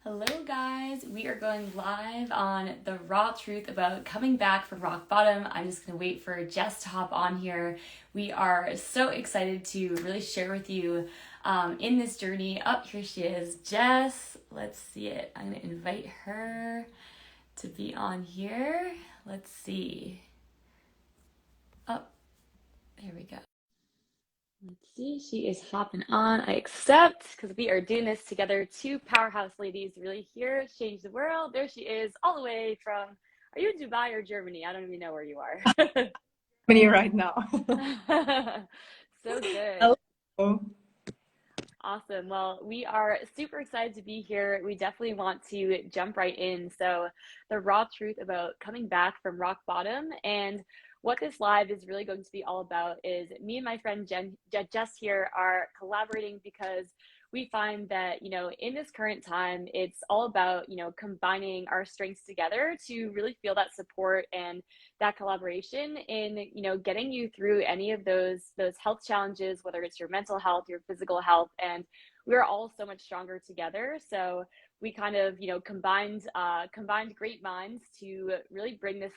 Hello, guys. We are going live on the raw truth about coming back from rock bottom. I'm just going to wait for Jess to hop on here. We are so excited to really share with you in this journey. Oh, here she is. Jess, let's see it. I'm going to invite her to be on here. Let's see. Oh, here we go. Let's see, she is hopping on. I accept because we are doing this together. Two powerhouse ladies really here, change the world. There she is, all the way from, are you in Dubai or Germany? I don't even know where you are. Germany right now. So good. Hello. Awesome. Well, we are super excited to be here. We definitely want to jump right in. So, the raw truth about coming back from rock bottom and what this live is really going to be all about is me and my friend Jess here are collaborating because we find that, in this current time, it's all about, combining our strengths together to really feel that support and that collaboration in getting you through any of those health challenges, whether it's your mental health, your physical health, and we're all so much stronger together. So we kind of combined great minds to really bring this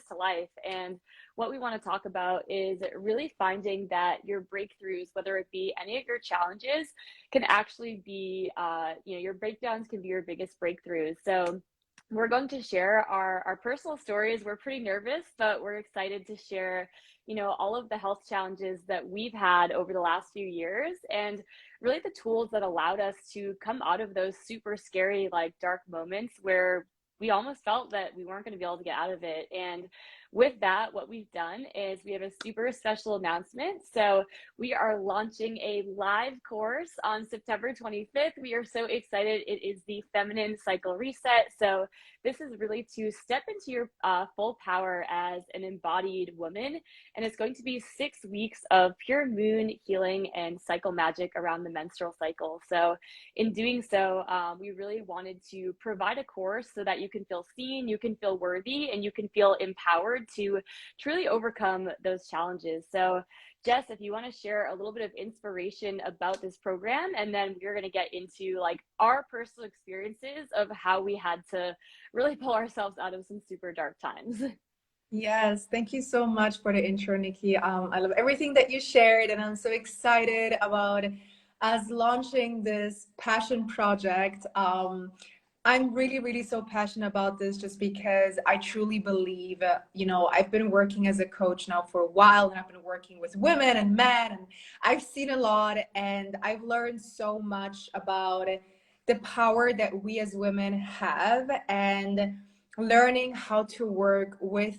to life. And what we want to talk about is really finding that your breakthroughs, whether it be any of your challenges, can actually be your breakdowns can be your biggest breakthroughs. So we're going to share our personal stories. We're pretty nervous, but we're excited to share, all of the health challenges that we've had over the last few years and really the tools that allowed us to come out of those super scary, like dark moments where we almost felt that we weren't going to be able to get out of it. And with that, what we've done is we have a super special announcement. So we are launching a live course on September 25th. We are so excited. It is the Feminine Cycle Reset. So this is really to step into your full power as an embodied woman. And it's going to be 6 weeks of pure moon healing and cycle magic around the menstrual cycle. So in doing so, we really wanted to provide a course so that you can feel seen, you can feel worthy, and you can feel empowered to truly overcome those challenges. So Jess, if you want to share a little bit of inspiration about this program, and then we're going to get into like our personal experiences of how we had to really pull ourselves out of some super dark times. Yes, thank you so much for the intro, Nikki. I love everything that you shared, and I'm so excited about us launching this passion project. I'm really, really so passionate about this just because I truly believe, I've been working as a coach now for a while, and I've been working with women and men, and I've seen a lot, and I've learned so much about the power that we as women have, and learning how to work with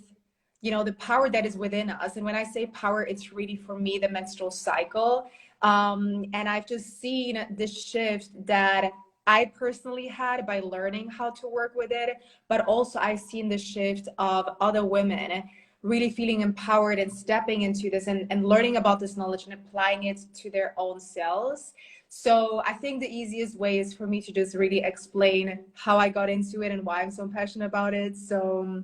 the power that is within us. And when I say power, it's really for me the menstrual cycle. And I've just seen this shift that I personally had by learning how to work with it, but also I've seen the shift of other women really feeling empowered and stepping into this and learning about this knowledge and applying it to their own selves. So I think the easiest way is for me to just really explain how I got into it and why I'm so passionate about it. So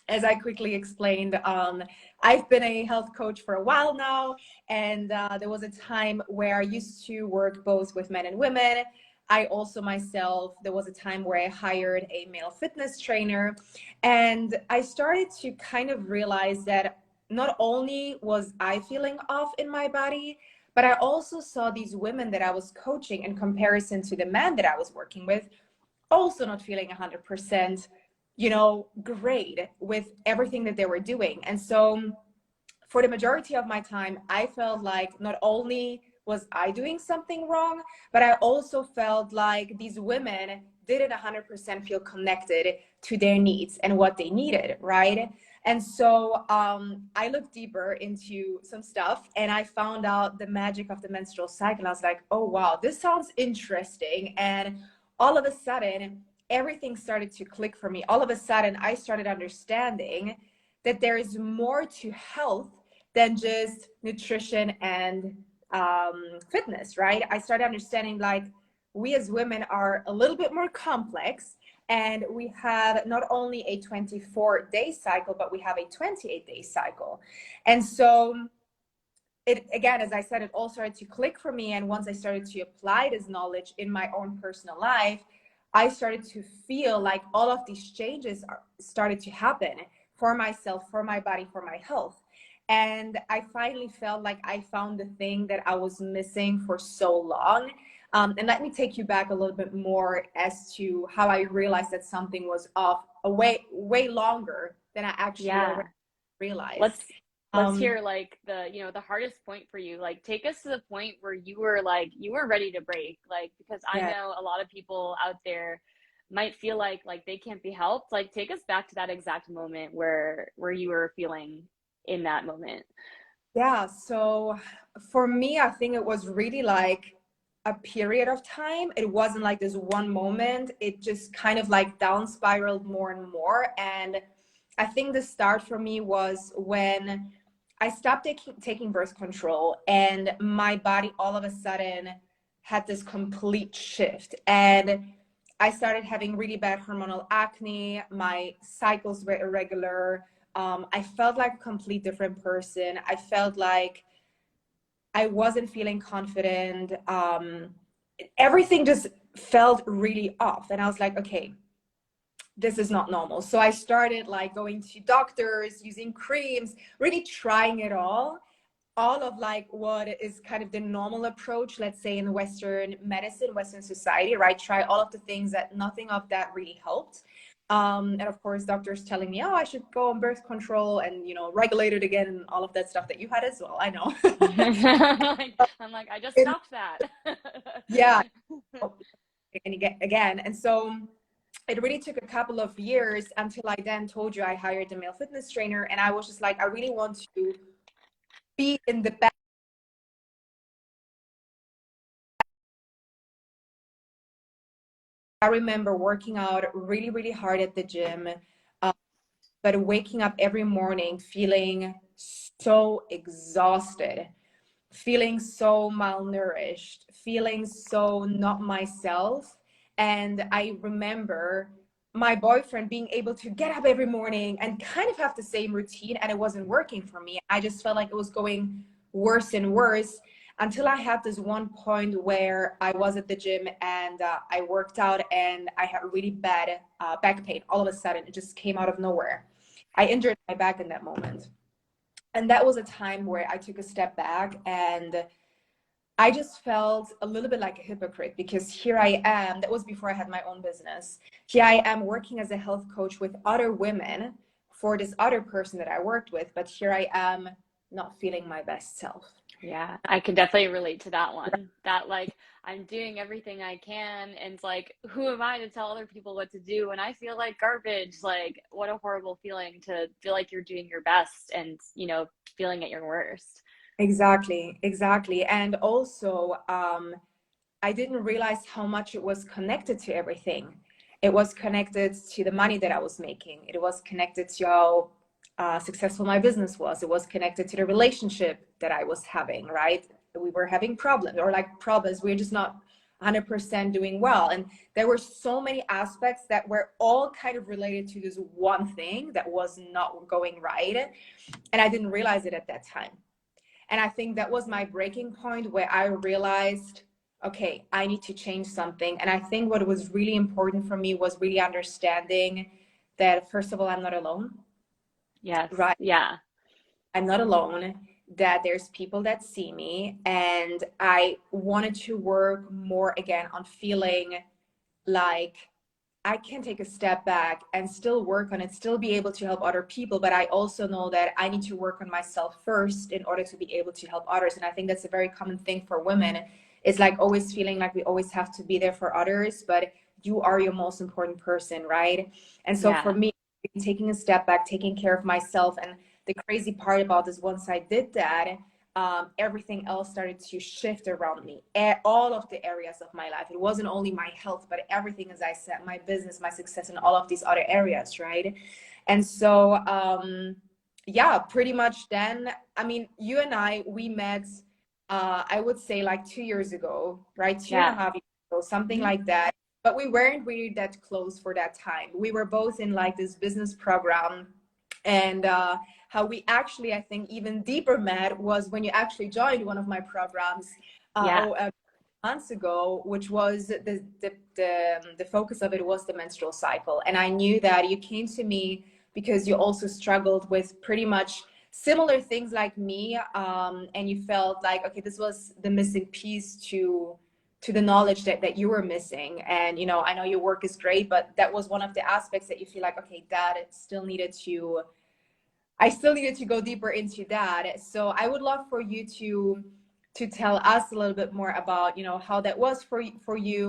as I quickly explained, I've been a health coach for a while now, and there was a time where I used to work both with men and women. I also myself, there was a time where I hired a male fitness trainer, and I started to kind of realize that not only was I feeling off in my body, but I also saw these women that I was coaching in comparison to the men that I was working with also not feeling 100% great with everything that they were doing. And so for the majority of my time, I felt like not only was I doing something wrong, but I also felt like these women didn't 100% feel connected to their needs and what they needed, right? And so I looked deeper into some stuff, and I found out the magic of the menstrual cycle. I was like, oh wow, this sounds interesting. And all of a sudden, everything started to click for me. All of a sudden, I started understanding that there is more to health than just nutrition and fitness, right? I started understanding like we as women are a little bit more complex, and we have not only a 24-day cycle, but we have a 28-day cycle. And so it, again, as I said, it all started to click for me. And once I started to apply this knowledge in my own personal life, I started to feel like all of these changes started to happen for myself, for my body, for my health. And I finally felt like I found the thing that I was missing for so long. And let me take you back a little bit more as to how I realized that something was off way longer than I actually Yeah. already realized. Let's let's Um, hear like the, you know, the hardest point for you. Like take us to the point where you were ready to break. Like because I yeah. know a lot of people out there might feel like they can't be helped. Like take us back to that exact moment where you were feeling in that moment. Yeah, so for me, I think it was really like a period of time. It wasn't like this one moment. It just kind of like down spiraled more and more. And I think the start for me was when I stopped taking birth control, and my body all of a sudden had this complete shift. And I started having really bad hormonal acne. My cycles were irregular. I felt like a complete different person. I felt like I wasn't feeling confident. Everything just felt really off. And I was like, okay, this is not normal. So I started like going to doctors, using creams, really trying it all of like what is kind of the normal approach, let's say in Western medicine, Western society, right? Try all of the things that nothing of that really helped. And of course, doctors telling me, oh, I should go on birth control and, you know, regulate it again and all of that stuff that you had as well. I know. I'm like, I just And stopped that. yeah, and again. And so it really took a couple of years until I then told you I hired a male fitness trainer. And I was just like, I really want to be in the best. I remember working out really, really hard at the gym, uh, but waking up every morning feeling so exhausted, feeling so malnourished, feeling so not myself. And I remember my boyfriend being able to get up every morning and kind of have the same routine, and it wasn't working for me. I just felt like it was going worse and worse until I had this one point where I was at the gym and I worked out and I had really bad back pain. All of a sudden, it just came out of nowhere. I injured my back in that moment. And that was a time where I took a step back and I just felt a little bit like a hypocrite because here I am. That was before I had my own business. Here I am working as a health coach with other women for this other person that I worked with, but here I am not feeling my best self. Yeah, I can definitely relate to that one. That like I'm doing everything I can and it's like who am I to tell other people what to do when I feel like garbage? Like what a horrible feeling to feel like you're doing your best and, you know, feeling at your worst. Exactly, exactly. And also, I didn't realize how much it was connected to everything. It was connected to the money that I was making. It was connected to how successful my business was. It was connected to the relationship that I was having, right? We were having problems or like problems. We're just not 100% doing well. And there were so many aspects that were all kind of related to this one thing that was not going right. And I didn't realize it at that time. And I think that was my breaking point where I realized, okay, I need to change something. And I think what was really important for me was really understanding that, first of all, I'm not alone, Yes. right? Yeah. I'm not alone, that there's people that see me. And I wanted to work more again on feeling like I can take a step back and still work on it, still be able to help other people. But I also know that I need to work on myself first in order to be able to help others. And I think that's a very common thing for women. It's like always feeling like we always have to be there for others, but you are your most important person, right? And so for Yeah. me, taking a step back, taking care of myself. And the crazy part about this, once I did that, everything else started to shift around me. All of the areas of my life. It wasn't only my health, but everything, as I said, my business, my success, and all of these other areas, right? And so, yeah, pretty much then, I mean, you and I, we met, I would say like 2 years ago, right? Two and a Yeah. half years ago, something Mhm. like that. But we weren't really that close for that time. We were both in like this business program. And how we actually, I think, even deeper met was when you actually joined one of my programs. Yeah. months ago, which was the focus of it was the menstrual cycle. And I knew that you came to me because you also struggled with pretty much similar things like me, and you felt like, okay, this was the missing piece to the knowledge that you were missing. And you know, I know your work is great, but that was one of the aspects that you feel like, okay, that it still needed to, I still needed to go deeper into that. So I would love for you to tell us a little bit more about, you know, how that was for you.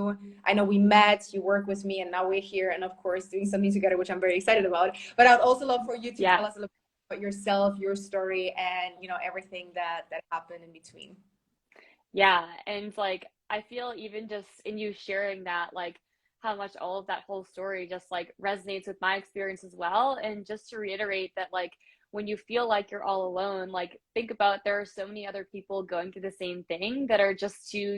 I know we met, you work with me, and now we're here, and of course doing something together, which I'm very excited about. But I'd also love for you to Yeah. tell us a little bit about yourself, your story, and you know, everything that happened in between. Yeah, and like I feel even just in you sharing that, like how much all of that whole story just like resonates with my experience as well. And just to reiterate that, like when you feel like you're all alone, like think about there are so many other people going through the same thing that are just too,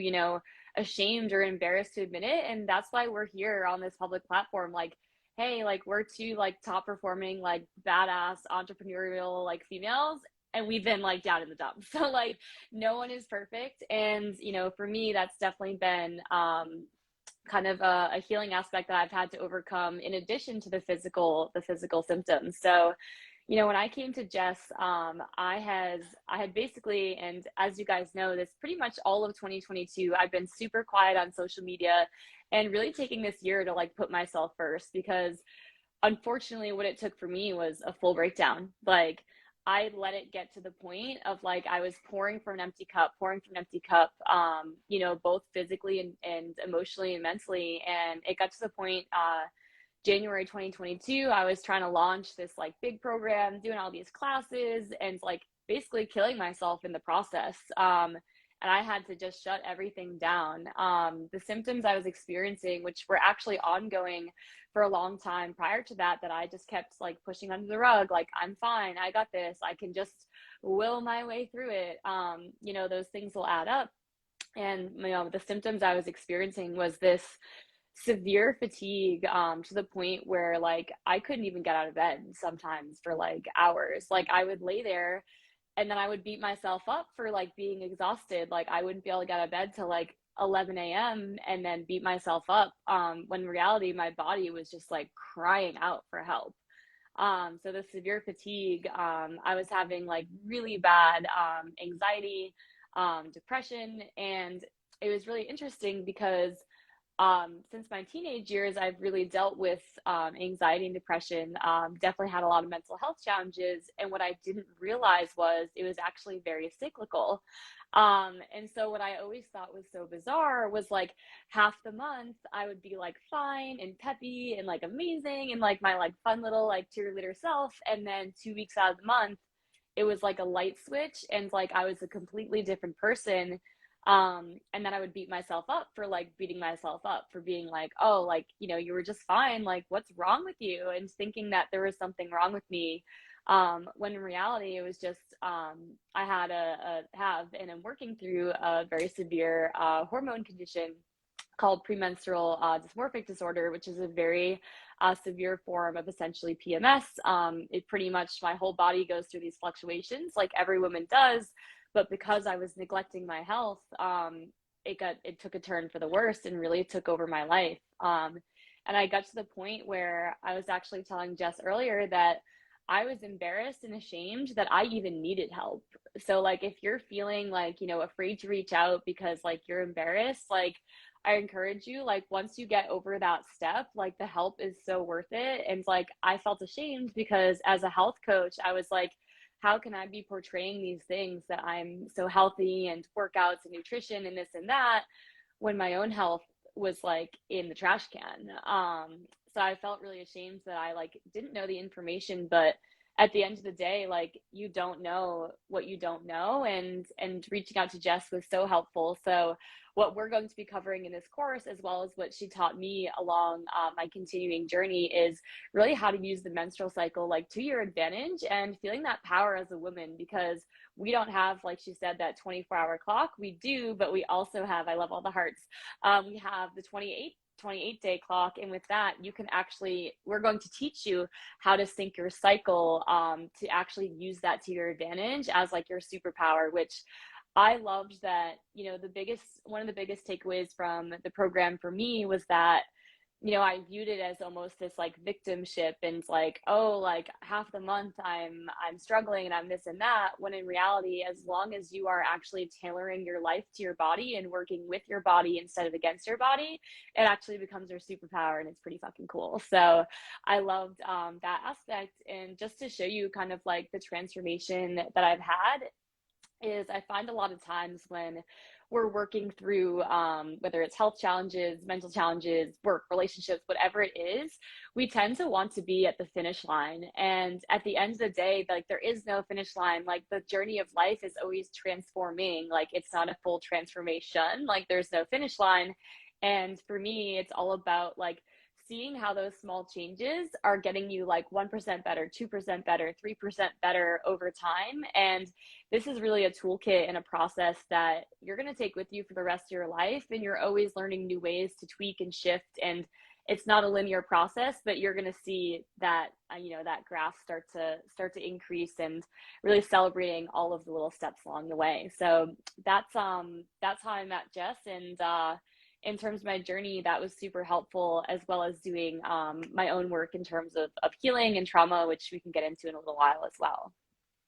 ashamed or embarrassed to admit it. And that's why we're here on this public platform. Like, hey, like we're two like top performing, like badass entrepreneurial like females, and we've been like down in the dumps. So like no one is perfect. And, for me, that's definitely been kind of a healing aspect that I've had to overcome in addition to the physical symptoms. So, when I came to Jess, I had basically, and as you guys know, this pretty much all of 2022, I've been super quiet on social media and really taking this year to like put myself first because unfortunately what it took for me was a full breakdown. Like I let it get to the point of like I was pouring from an empty cup, both physically and emotionally and mentally. And it got to the point, January 2022, I was trying to launch this like big program, doing all these classes and like basically killing myself in the process. And I had to just shut everything down. The symptoms I was experiencing, which were actually ongoing for a long time prior to that, that I just kept like pushing under the rug, like, I'm fine, I got this, I can just will my way through it. Those things will add up. And, the symptoms I was experiencing was this severe fatigue, to the point where like I couldn't even get out of bed sometimes for like hours. Like I would lay there and then I would beat myself up for like being exhausted. Like I wouldn't be able to get out of bed till like 11 a.m. and then beat myself up. When in reality, my body was just like crying out for help. So the severe fatigue, I was having like really bad anxiety, depression, and it was really interesting because since my teenage years, I've really dealt with anxiety and depression, definitely had a lot of mental health challenges. And what I didn't realize was it was actually very cyclical. And so what I always thought was so bizarre was like half the month I would be like fine and peppy and like amazing and like my like fun little like cheerleader self. And then 2 weeks out of the month, it was like a light switch and like I was a completely different person. And then I would beat myself up for like beating myself up for being like, oh, like, you were just fine, like what's wrong with you, and thinking that there was something wrong with me, when in reality it was just I had and I'm working through a very severe hormone condition called premenstrual dysmorphic disorder, which is a very severe form of essentially PMS. It pretty much, my whole body goes through these fluctuations like every woman does, but because I was neglecting my health, it took a turn for the worst and really took over my life. And I got to the point where I was actually telling Jess earlier that I was embarrassed and ashamed that I even needed help. So like if you're feeling like, afraid to reach out because like you're embarrassed, like I encourage you, like once you get over that step, like the help is so worth it. And like I felt ashamed because as a health coach, I was like, how can I be portraying these things that I'm so healthy and workouts and nutrition and this and that when my own health was like in the trash can? So I felt really ashamed that I like didn't know the information, but at the end of the day, like you don't know what you don't know, and reaching out to Jess was so helpful. So what we're going to be covering in this course, as well as what she taught me along my continuing journey, is really how to use the menstrual cycle like to your advantage and feeling that power as a woman, because we don't have, like she said, that 24-hour clock. We do, but we also have, I love all the hearts, we have the 28-day clock. And with that, you can actually, we're going to teach you how to sync your cycle, to actually use that to your advantage as like your superpower, which I loved that, one of the biggest takeaways from the program for me was that, I viewed it as almost this like victimship and like, oh, like half the month I'm struggling and I'm this and that, when in reality, as long as you are actually tailoring your life to your body and working with your body instead of against your body, it actually becomes your superpower and it's pretty fucking cool. So I loved that aspect. And just to show you kind of like the transformation that I've had is I find a lot of times when we're working through whether it's health challenges, mental challenges, work, relationships, whatever it is, we tend to want to be at the finish line. And at the end of the day, like there is no finish line. Like the journey of life is always transforming. Like it's not a full transformation. Like there's no finish line. And for me, it's all about like seeing how those small changes are getting you like 1% better, 2% better, 3% better over time. And this is really a toolkit and a process that you're going to take with you for the rest of your life. And you're always learning new ways to tweak and shift. And it's not a linear process, but you're going to see that, that graph start to increase, and really celebrating all of the little steps along the way. So that's how I met Jess. And, in terms of my journey, that was super helpful, as well as doing my own work in terms of healing and trauma, which we can get into in a little while as well.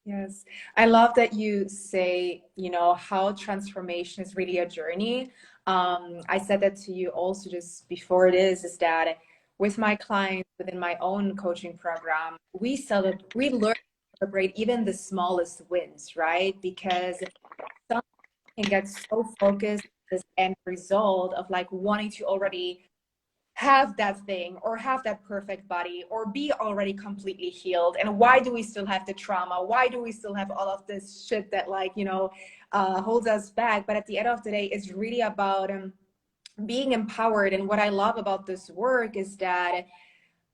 Yes, I love that you say, how transformation is really a journey. I said that to you also just before is that with my clients within my own coaching program, we learn to celebrate even the smallest wins, right? Because some can get so focused on this end result of like wanting to already have that thing or have that perfect body or be already completely healed. And why do we still have the trauma? Why do we still have all of this shit that holds us back? But at the end of the day, it's really about being empowered. And what I love about this work is that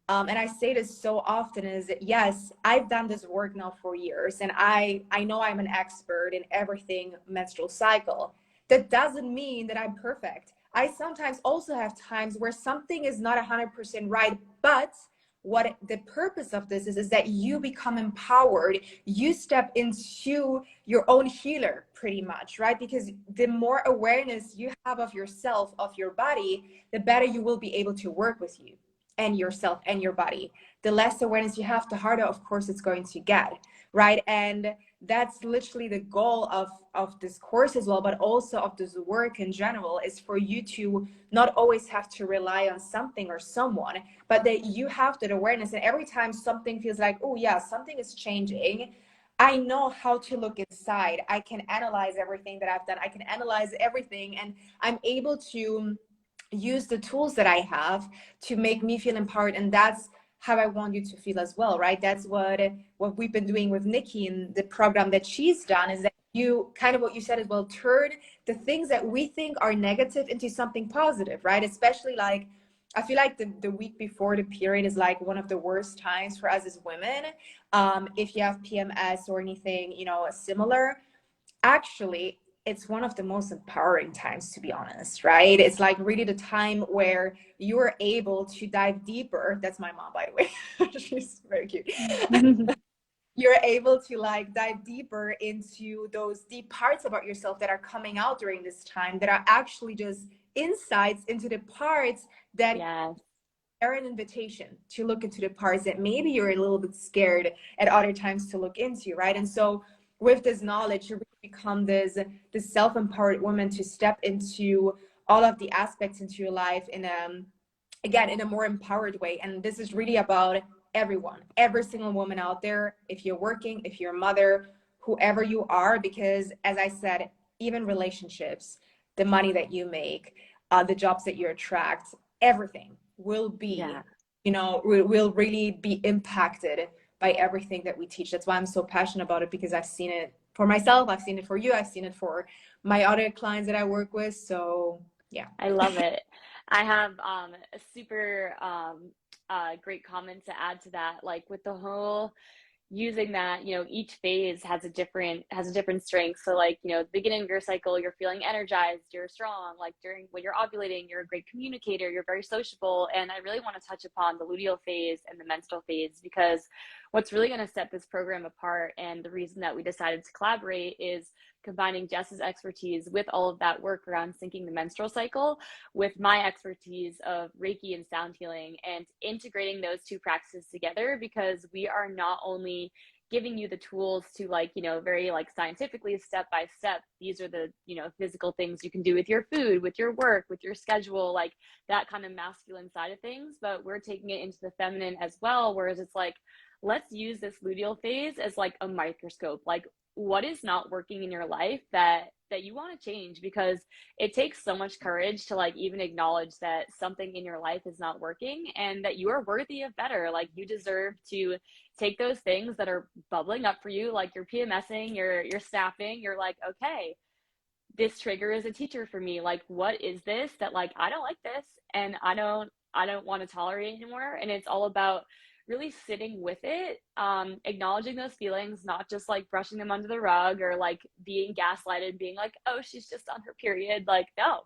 and I say this so often, is that yes, I've done this work now for years, and I know I'm an expert in everything menstrual cycle. That doesn't mean that I'm perfect. I sometimes also have times where something is not 100% right, but what the purpose of this is that you become empowered. You step into your own healer pretty much, right? Because the more awareness you have of yourself, of your body, the better you will be able to work with you and yourself and your body. The less awareness you have, the harder, of course, it's going to get, right? And that's literally the goal of this course as well, but also of this work in general, is for you to not always have to rely on something or someone, but that you have that awareness. And every time something feels like, oh yeah, something is changing, I know how to look inside. I can analyze everything that I've done. I can analyze everything, and I'm able to use the tools that I have to make me feel empowered. And that's how I want you to feel as well, right? That's what we've been doing with Nikki in the program that she's done, is that you kind of what you said as well, turn the things that we think are negative into something positive, right? Especially like I feel like the week before the period is like one of the worst times for us as women. If you have PMS or anything, similar, actually it's one of the most empowering times, to be honest, right? It's like really the time where you're able to dive deeper. That's my mom, by the way. She's very cute. You're able to like dive deeper into those deep parts about yourself that are coming out during this time, that are actually just insights into the parts that Yeah. are an invitation to look into the parts that maybe you're a little bit scared at other times to look into, right? And so with this knowledge, you really become this self-empowered woman to step into all of the aspects into your life in again in a more empowered way. And this is really about everyone, every single woman out there, if you're working, if you're a mother, whoever you are, because as I said, even relationships, the money that you make, the jobs that you attract, everything will be, Yeah. will really be impacted by everything that we teach. That's why I'm so passionate about it, because I've seen it for myself, I've seen it for you, I've seen it for my other clients that I work with. So yeah. I love it. I have a super great comment to add to that. Like with the whole using that, each phase has a different strength. So like, the beginning of your cycle, you're feeling energized, you're strong. Like during when you're ovulating, you're a great communicator, you're very sociable. And I really want to touch upon the luteal phase and the menstrual phase, because what's really going to set this program apart, and the reason that we decided to collaborate, is combining Jess's expertise with all of that work around syncing the menstrual cycle with my expertise of Reiki and sound healing, and integrating those two practices together, because we are not only giving you the tools to, like, very like scientifically step by step, these are the, physical things you can do with your food, with your work, with your schedule, like that kind of masculine side of things, but we're taking it into the feminine as well, whereas it's like, let's use this luteal phase as like a microscope. Like, what is not working in your life that you want to change? Because it takes so much courage to like even acknowledge that something in your life is not working, and that you are worthy of better. Like, you deserve to take those things that are bubbling up for you, like you're PMSing, you're snapping, you're like, okay, this trigger is a teacher for me. Like, what is this that, like, I don't like this, and I don't want to tolerate anymore. And it's all about really sitting with it, acknowledging those feelings, not just like brushing them under the rug, or like being gaslighted, being like, oh, she's just on her period. Like, no,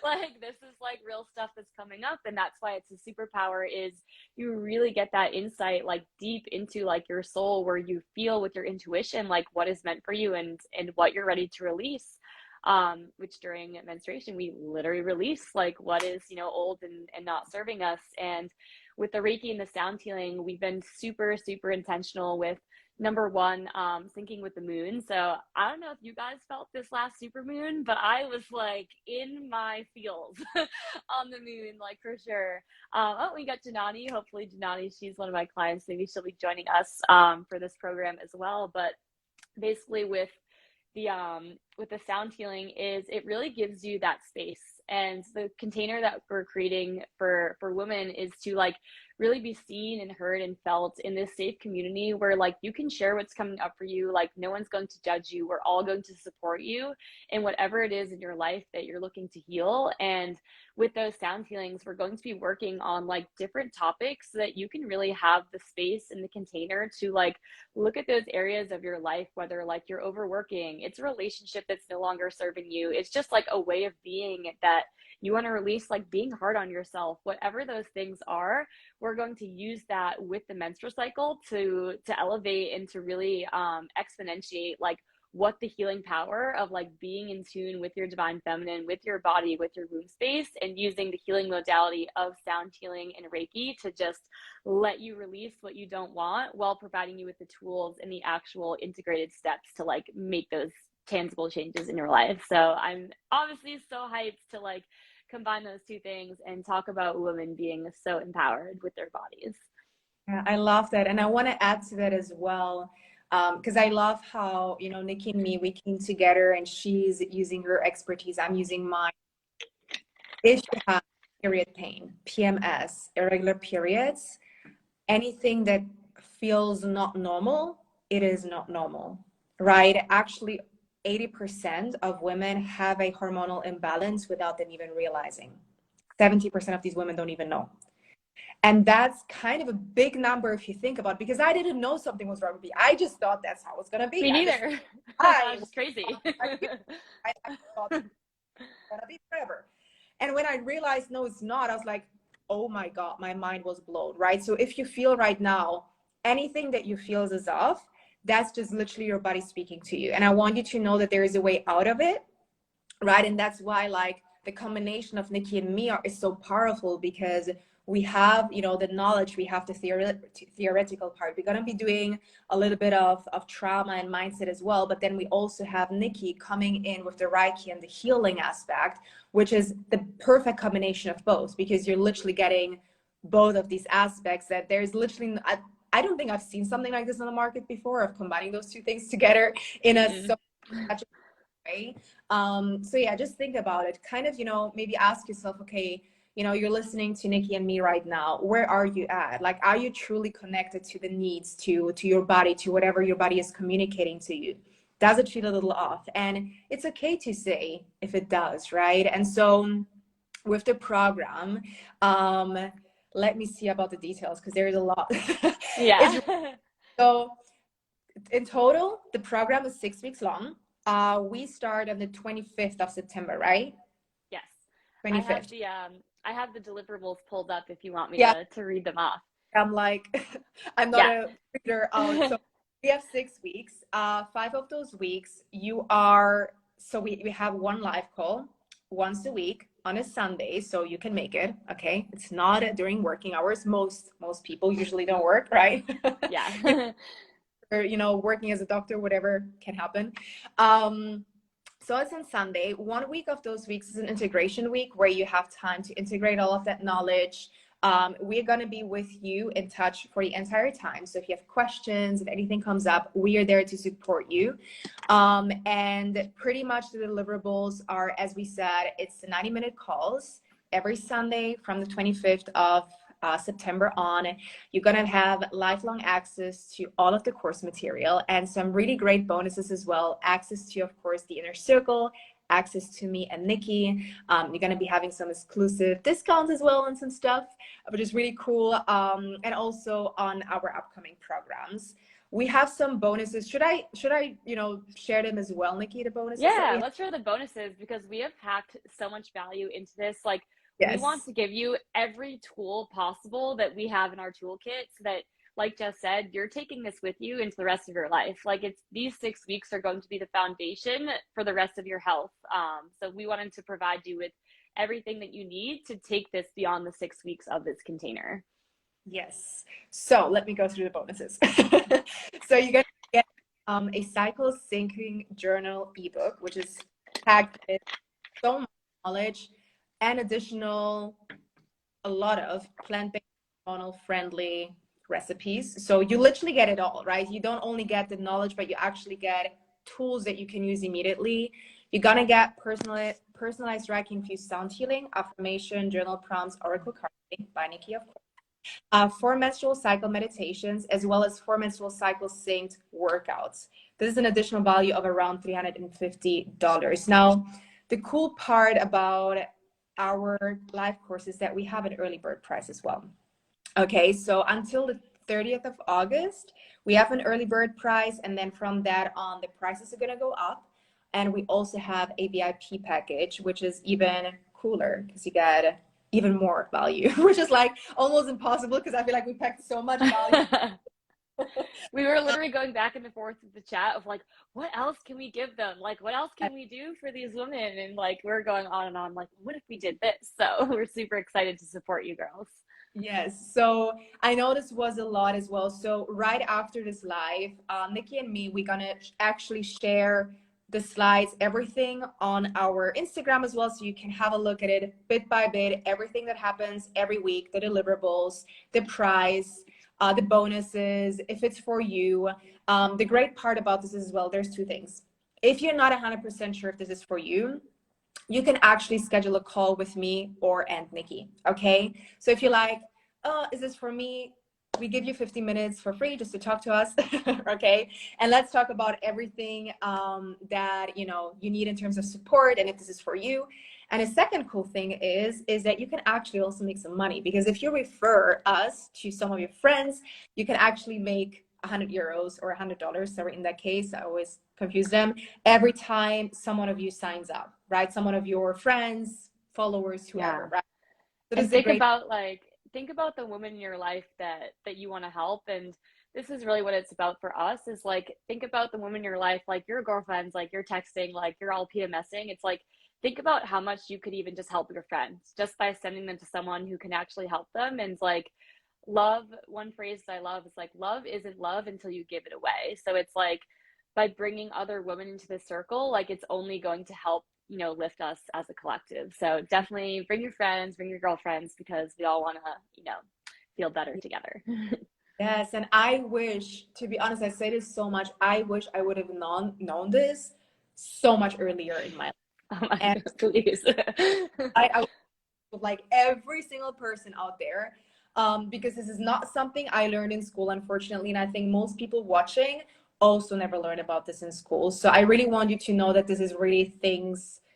like, this is like real stuff that's coming up. And that's why it's a superpower, is you really get that insight like deep into like your soul, where you feel with your intuition like what is meant for you, and what you're ready to release. Which during menstruation we literally release like what is, old and not serving us. And with the Reiki and the sound healing, we've been super, super intentional with, number one, syncing with the moon. So I don't know if you guys felt this last super moon, but I was like in my feels on the moon, like, for sure. Oh, we got Janani. Hopefully Janani, she's one of my clients. Maybe she'll be joining us for this program as well. But basically with the sound healing, is it really gives you that space, and the container that we're creating for women is to like really be seen and heard and felt in this safe community, where like you can share what's coming up for you. Like, no one's going to judge you. We're all going to support you in whatever it is in your life that you're looking to heal. And with those sound healings, we're going to be working on like different topics so that you can really have the space in the container to like look at those areas of your life, whether like you're overworking, it's a relationship that's no longer serving you, it's just like a way of being that you want to release, like being hard on yourself, whatever those things are. We're going to use that with the menstrual cycle to elevate and to really exponentiate like what the healing power of like being in tune with your divine feminine, with your body, with your womb space, and using the healing modality of sound healing and Reiki to just let you release what you don't want, while providing you with the tools and the actual integrated steps to like make those tangible changes in your life. So I'm obviously so hyped to like combine those two things and talk about women being so empowered with their bodies. Yeah, I love that. And I want to add to that as well, because I love how, Nikki and me, we came together and she's using her expertise, I'm using mine. If you have period pain, PMS, irregular periods, anything that feels not normal, it is not normal, right? Actually, 80% of women have a hormonal imbalance without them even realizing. 70% of these women don't even know. And that's kind of a big number if you think about it, because I didn't know something was wrong with me. I just thought that's how it's going to be. Me neither. I It's crazy. I thought it's going to be forever. And when I realized, no, it's not, I was like, oh my God, my mind was blown, right? So if you feel right now, anything that you feel is off, that's just literally your body speaking to you. And I want you to know that there is a way out of it, right? And that's why like the combination of Nikki and me is so powerful, because we have, the knowledge, we have the theoretical part. We're going to be doing a little bit of trauma and mindset as well. But then we also have Nikki coming in with the Reiki and the healing aspect, which is the perfect combination of both, because you're literally getting both of these aspects. That there's literally, I don't think I've seen something like this on the market before, of combining those two things together in a so much way. So yeah, just think about it. Kind of, maybe ask yourself, okay, you're listening to Nikki and me right now. Where are you at? Like, are you truly connected to the needs, to your body, to whatever your body is communicating to you? Does it feel a little off? And it's okay to say if it does, right? And so with the program, let me see about the details, because there is a lot. Yeah. So in total, the program is 6 weeks long. We start on the 25th of September, right? Yes. 25th. I have the deliverables pulled up if you want me Yeah. to read them off. I'm like, I'm not Yeah. a reader. So We have 6 weeks. 5 of those weeks, you are, so we have one live call once a week on a Sunday, so you can make it. Okay, it's not during working hours. Most people usually don't work, right? Yeah. Or, working as a doctor, whatever can happen. Um, so it's on Sunday. 1 week of those weeks is an integration week where you have time to integrate all of that knowledge. We're going to be with you in touch for the entire time. So if you have questions, if anything comes up, we are there to support you. And pretty much the deliverables are, as we said, it's 90-minute calls every Sunday from the 25th of September on. You're going to have lifelong access to all of the course material and some really great bonuses as well. Access to, of course, the inner circle, access to me and Nikki. You're going to be having some exclusive discounts as well and some stuff, which is really cool. And also on our upcoming programs. We have some bonuses. Should I, share them as well, Nikki, the bonuses that we Yeah, have? let's share the bonuses because we have packed so much value into this. Like, we want Yes. to give you every tool possible that we have in our toolkit so that, like Jess said, you're taking this with you into the rest of your life. Like, it's these 6 weeks are going to be the foundation for the rest of your health. So we wanted to provide you with everything that you need to take this beyond the 6 weeks of this container. Yes. So let me go through the bonuses. So you're going to get a cycle syncing journal ebook, which is packed with so much knowledge and a lot of plant-based, hormonal-friendly recipes. So you literally get it all, right? You don't only get the knowledge, but you actually get tools that you can use immediately. You're gonna get personalized Reiki-infused sound healing, affirmation, journal prompts, oracle card by Nikki, of course. 4 menstrual cycle meditations, as well as 4 menstrual cycle synced workouts. This is an additional value of around $350. Now, the cool part about our live course is that we have an early bird price as well. Okay, so until the 30th of August, we have an early bird price, and then from that on, the prices are going to go up. And we also have a VIP package, which is even cooler because you get even more value, which is like almost impossible because I feel like we packed so much value. We were literally going back and forth with the chat of like, what else can we give them? Like, what else can we do for these women? And like, we're going on and on, like, what if we did this? So we're super excited to support you girls. Yes, so I know this was a lot as well. So right after this live, Nikki and me, we're gonna actually share the slides, everything on our Instagram as well, so you can have a look at it bit by bit, everything that happens every week, the deliverables, the price, the bonuses, if it's for you. The great part about this as well, there's two things. If you're not 100% sure if this is for you, you can actually schedule a call with me or and Nikki. Okay. So if you're like, oh, is this for me? We give you 50 minutes for free just to talk to us. Okay. And let's talk about everything that you need in terms of support and if this is for you. And a second cool thing is that you can actually also make some money, because if you refer us to some of your friends, you can actually make €100 or $100. So in that case, I always confuse them, every time someone of you signs up, right? Someone of your friends, followers, whoever, Yeah. right? So this And is a great. think about the woman in your life that you want to help. And this is really what it's about for us is like, think about the woman in your life, like your girlfriends, like you're texting, like you're all PMSing. It's like, think about how much you could even just help your friends just by sending them to someone who can actually help them. And like, love, one phrase that I love is like, love isn't love until you give it away. So it's like, by bringing other women into this circle, like it's only going to help, lift us as a collective. So definitely bring your friends, bring your girlfriends, because we all want to, feel better together. Yes, and I wish, to be honest, I say this so much, I wish I would have known this so much earlier in my life. Oh my And God, please. I would like every single person out there, because this is not something I learned in school, unfortunately, and I think most people watching also never learned about this in school. So I really want you to know that this is really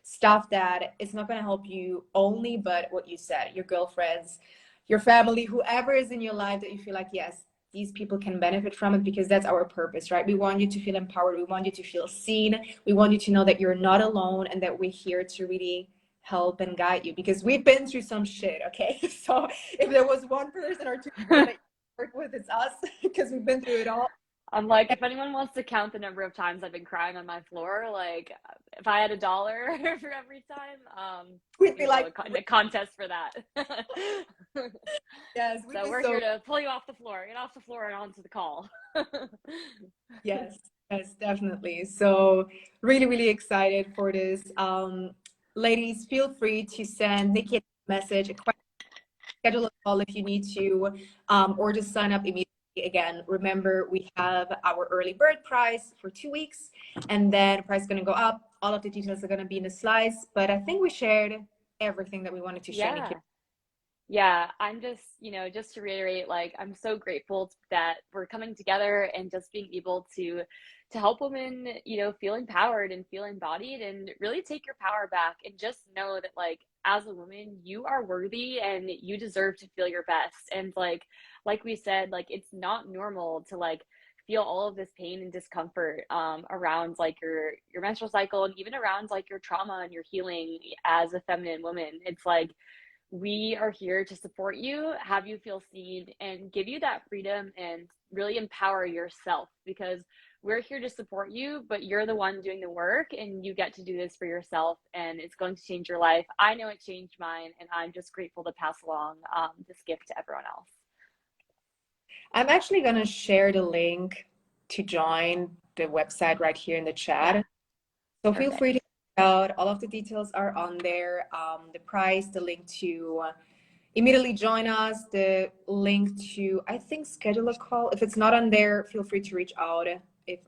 stuff that it's not going to help you only, but what you said, your girlfriends, your family, whoever is in your life that you feel like, yes, these people can benefit from it, because that's our purpose, right? We want you to feel empowered. We want you to feel seen. We want you to know that you're not alone and that we're here to really help and guide you, because we've been through some shit. Okay. So if there was one person or two people that you work with, it's us, because we've been through it all. I'm like, if anyone wants to count the number of times I've been crying on my floor, like if I had $1 for every time, We'd we be could go like, a contest for that. yes, we'd So be we're so, here to pull you off the floor, get off the floor and onto the call. yes, yes, definitely. So really, really excited for this. Ladies, feel free to send Nikki a message, a question, schedule a call if you need to, or just sign up immediately. Again, remember we have our early bird price for 2 weeks, and then price is going to go up. All of the details are going to be in the slides, but I think we shared everything that we wanted to share, Nikki. Yeah. Yeah, I'm just, just to reiterate, like I'm so grateful that we're coming together and just being able to help women, feel empowered and feel embodied and really take your power back and just know that like as a woman, you are worthy and you deserve to feel your best. And like we said, like it's not normal to like feel all of this pain and discomfort around like your menstrual cycle and even around like your trauma and your healing as a feminine woman. It's like we are here to support you, have you feel seen, and give you that freedom and really empower yourself because we're here to support you, but you're the one doing the work and you get to do this for yourself and it's going to change your life. I know it changed mine and I'm just grateful to pass along this gift to everyone else. I'm actually going to share the link to join the website right here in the Yeah, chat. So feel perfect. free to check out. All of the details are on there. The price, the link to immediately join us, the link to, I think, schedule a call. If it's not on there, feel free to reach out if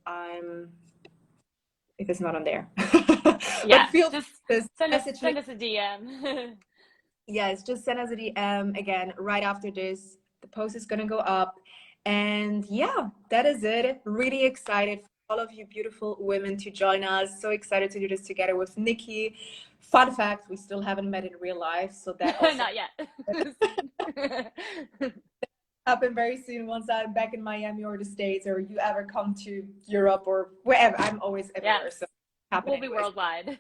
it's not on there. But Yeah, feel free just to send us message me. send us a DM. Yes, just send us a DM again right after this. The post is gonna go up. And yeah, that is it. Really excited for all of you beautiful women to join us. So excited to do this together with Nikki. Fun fact, we still haven't met in real life, so that also Not yet. happen very soon once I'm back in Miami or the States, or you ever come to Europe or wherever. I'm always Yes, everywhere, so we'll happen be anyways. worldwide.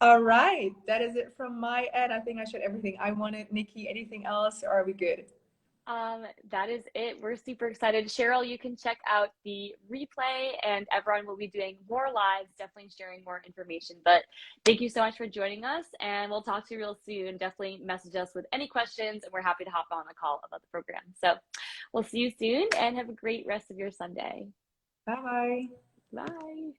All right, that is it from my end. I think I shared everything I wanted. Nikki, anything else, or are we good? That is it. We're super excited. Cheryl, you can check out the replay, and everyone will be doing more lives, definitely sharing more information. But thank you so much for joining us, and we'll talk to you real soon. Definitely message us with any questions, and we're happy to hop on a call about the program. So we'll see you soon, and have a great rest of your Sunday. Bye bye. Bye.